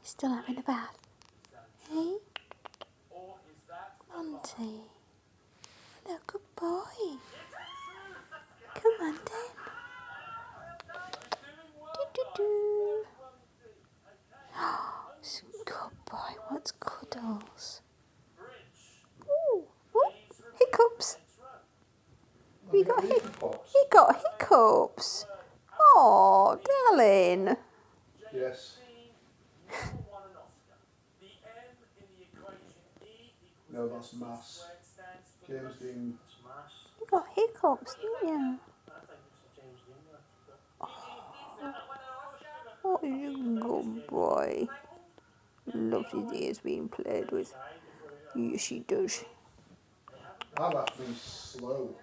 Still having a bath. Hey? Monty. Hello, good boy. Come on then. Do-do-do. Oh, good boy. What's cuddles? Ooh, ooh, hiccups. You got he got hiccups. Oh, darling. Yes. No, that's mass. James Dean. You got hiccups, didn't you? Oh, you're a good boy. Loves his ears being played with. Yes, he does. I've had to be slow.